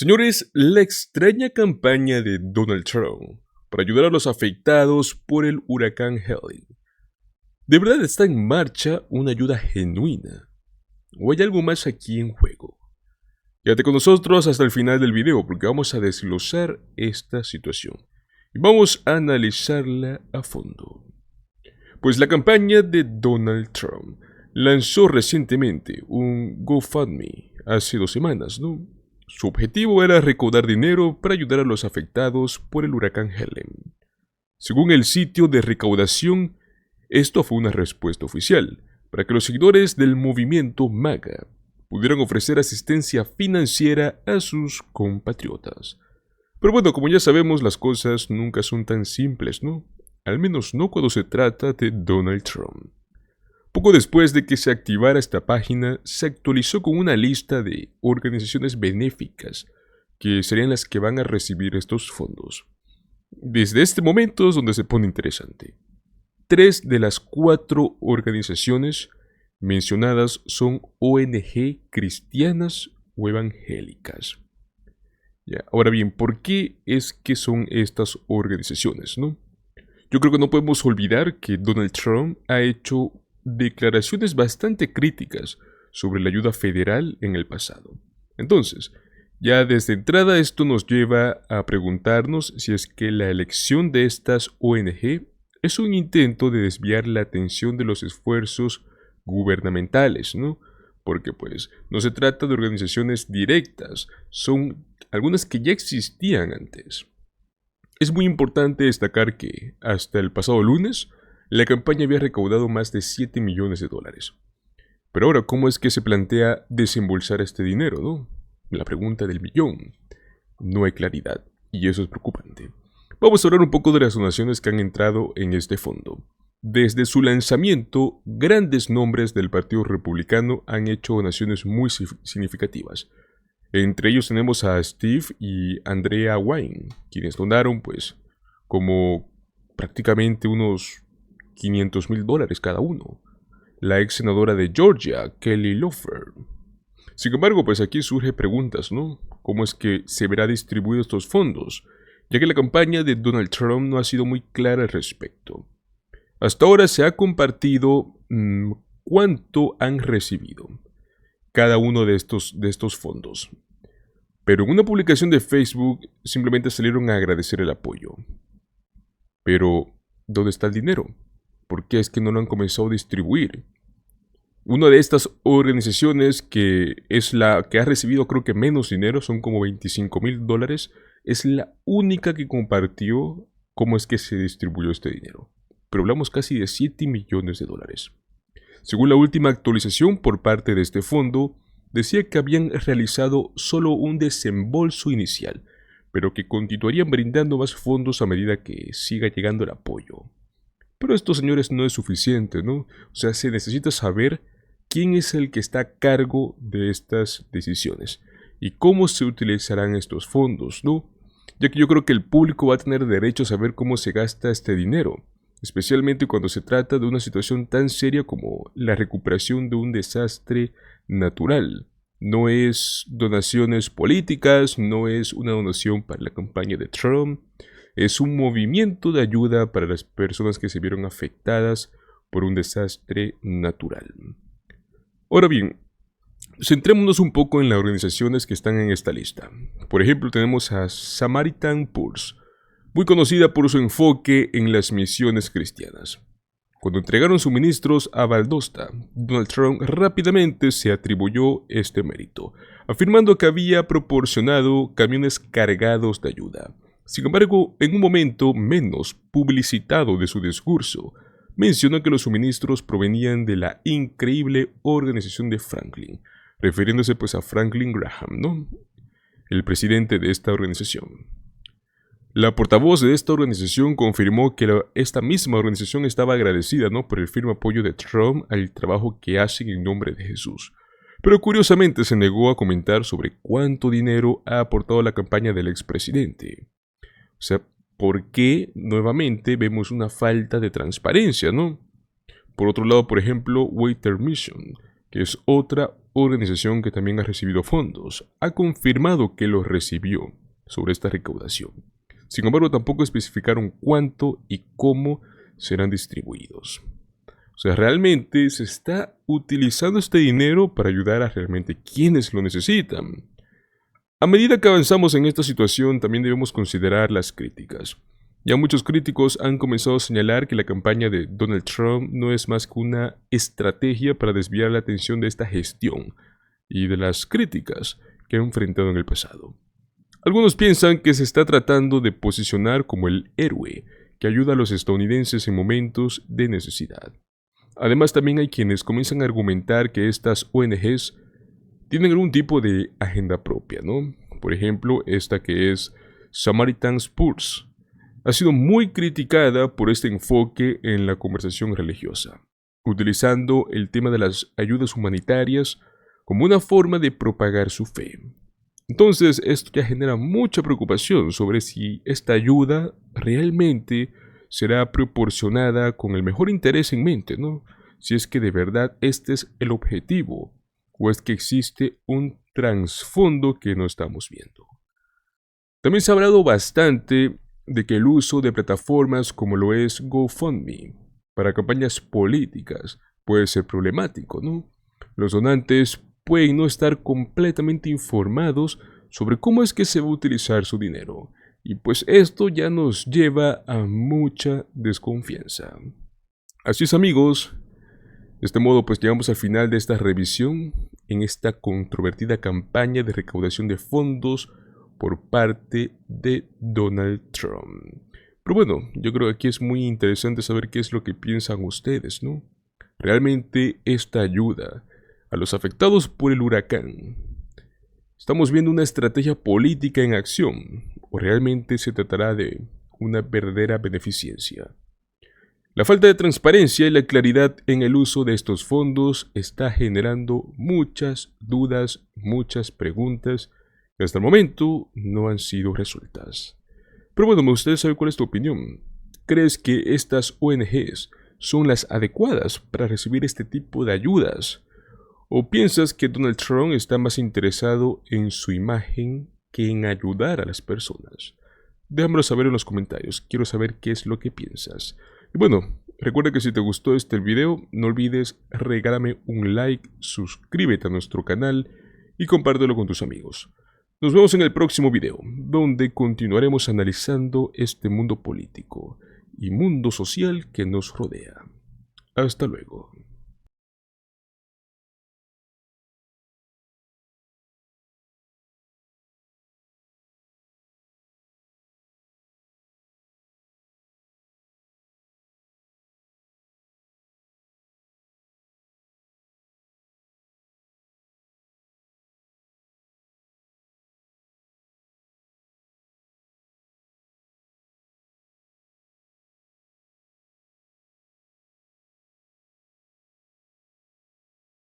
Señores, la extraña campaña de Donald Trump para ayudar a los afectados por el huracán Helene. ¿De verdad está en marcha una ayuda genuina? ¿O hay algo más aquí en juego? Quédate con nosotros hasta el final del video porque vamos a desglosar esta situación y vamos a analizarla a fondo. Pues la campaña de Donald Trump lanzó recientemente un GoFundMe hace 2 semanas, ¿no? Su objetivo era recaudar dinero para ayudar a los afectados por el huracán Helene. Según el sitio de recaudación, esto fue una respuesta oficial para que los seguidores del movimiento MAGA pudieran ofrecer asistencia financiera a sus compatriotas. Pero bueno, como ya sabemos, las cosas nunca son tan simples, ¿no? Al menos no cuando se trata de Donald Trump. Poco después de que se activara esta página, se actualizó con una lista de organizaciones benéficas que serían las que van a recibir estos fondos. Desde este momento es donde se pone interesante. 3 de las 4 organizaciones mencionadas son ONG cristianas o evangélicas. Ya, ahora bien, ¿por qué es que son estas organizaciones, no? Yo creo que no podemos olvidar que Donald Trump ha hecho declaraciones bastante críticas sobre la ayuda federal en el pasado. Entonces, ya desde entrada esto nos lleva a preguntarnos si es que la elección de estas ONG es un intento de desviar la atención de los esfuerzos gubernamentales, ¿no? Porque pues no se trata de organizaciones directas, son algunas que ya existían antes. Es muy importante destacar que, hasta el pasado lunes, la campaña había recaudado más de 7 millones de dólares. Pero ahora, ¿cómo es que se plantea desembolsar este dinero, no? La pregunta del millón. No hay claridad, y eso es preocupante. Vamos a hablar un poco de las donaciones que han entrado en este fondo. Desde su lanzamiento, grandes nombres del Partido Republicano han hecho donaciones muy significativas. Entre ellos tenemos a Steve y Andrea Wine, quienes donaron pues como prácticamente unos $500,000 cada uno. La ex senadora de Georgia, Kelly Loeffler. Sin embargo, pues aquí surgen preguntas, ¿no? ¿Cómo es que se verá distribuidos estos fondos? Ya que la campaña de Donald Trump no ha sido muy clara al respecto. Hasta ahora se ha compartido cuánto han recibido cada uno de estos fondos. Pero en una publicación de Facebook simplemente salieron a agradecer el apoyo. Pero, ¿dónde está el dinero? ¿Por qué es que no lo han comenzado a distribuir? Una de estas organizaciones, que es la que ha recibido creo que menos dinero, son como $25,000, es la única que compartió cómo es que se distribuyó este dinero. Pero hablamos casi de 7 millones de dólares. Según la última actualización por parte de este fondo, decía que habían realizado solo un desembolso inicial, pero que continuarían brindando más fondos a medida que siga llegando el apoyo. Pero esto, señores, no es suficiente, ¿no? O sea, se necesita saber quién es el que está a cargo de estas decisiones y cómo se utilizarán estos fondos, ¿no? Ya que yo creo que el público va a tener derecho a saber cómo se gasta este dinero, especialmente cuando se trata de una situación tan seria como la recuperación de un desastre natural. No es donaciones políticas, no es una donación para la campaña de Trump, es un movimiento de ayuda para las personas que se vieron afectadas por un desastre natural. Ahora bien, centrémonos un poco en las organizaciones que están en esta lista. Por ejemplo, tenemos a Samaritan Purse, muy conocida por su enfoque en las misiones cristianas. Cuando entregaron suministros a Valdosta, Donald Trump rápidamente se atribuyó este mérito, afirmando que había proporcionado camiones cargados de ayuda. Sin embargo, en un momento menos publicitado de su discurso, mencionó que los suministros provenían de la increíble organización de Franklin, refiriéndose pues a Franklin Graham, ¿no? El presidente de esta organización. La portavoz de esta organización confirmó que esta misma organización estaba agradecida, ¿no?, por el firme apoyo de Trump al trabajo que hacen en nombre de Jesús. Pero curiosamente se negó a comentar sobre cuánto dinero ha aportado la campaña del expresidente. O sea, ¿por qué nuevamente vemos una falta de transparencia, no? Por otro lado, por ejemplo, Water Mission, que es otra organización que también ha recibido fondos, ha confirmado que los recibió sobre esta recaudación. Sin embargo, tampoco especificaron cuánto y cómo serán distribuidos. O sea, realmente se está utilizando este dinero para ayudar a realmente quienes lo necesitan. A medida que avanzamos en esta situación, también debemos considerar las críticas. Ya muchos críticos han comenzado a señalar que la campaña de Donald Trump no es más que una estrategia para desviar la atención de esta gestión y de las críticas que ha enfrentado en el pasado. Algunos piensan que se está tratando de posicionar como el héroe que ayuda a los estadounidenses en momentos de necesidad. Además, también hay quienes comienzan a argumentar que estas ONGs tienen algún tipo de agenda propia, ¿no? Por ejemplo, esta que es Samaritan's Purse ha sido muy criticada por este enfoque en la conversación religiosa, utilizando el tema de las ayudas humanitarias como una forma de propagar su fe. Entonces, esto ya genera mucha preocupación sobre si esta ayuda realmente será proporcionada con el mejor interés en mente, ¿no? Si es que de verdad este es el objetivo, o es que existe un trasfondo que no estamos viendo. También se ha hablado bastante de que el uso de plataformas como lo es GoFundMe para campañas políticas puede ser problemático, ¿no? Los donantes pueden no estar completamente informados sobre cómo es que se va a utilizar su dinero, y pues esto ya nos lleva a mucha desconfianza. Así es, amigos, de este modo pues llegamos al final de esta revisión en esta controvertida campaña de recaudación de fondos por parte de Donald Trump. Pero bueno, yo creo que aquí es muy interesante saber qué es lo que piensan ustedes, ¿no? ¿Realmente esta ayuda a los afectados por el huracán, estamos viendo una estrategia política en acción, o realmente se tratará de una verdadera beneficencia? La falta de transparencia y la claridad en el uso de estos fondos está generando muchas dudas, muchas preguntas que hasta el momento no han sido resueltas. Pero bueno, me gustaría saber cuál es tu opinión. ¿Crees que estas ONGs son las adecuadas para recibir este tipo de ayudas? ¿O piensas que Donald Trump está más interesado en su imagen que en ayudar a las personas? Déjamelo saber en los comentarios, quiero saber qué es lo que piensas. Y bueno, recuerda que si te gustó este video, no olvides regálame un like, suscríbete a nuestro canal y compártelo con tus amigos. Nos vemos en el próximo video, donde continuaremos analizando este mundo político y mundo social que nos rodea. Hasta luego.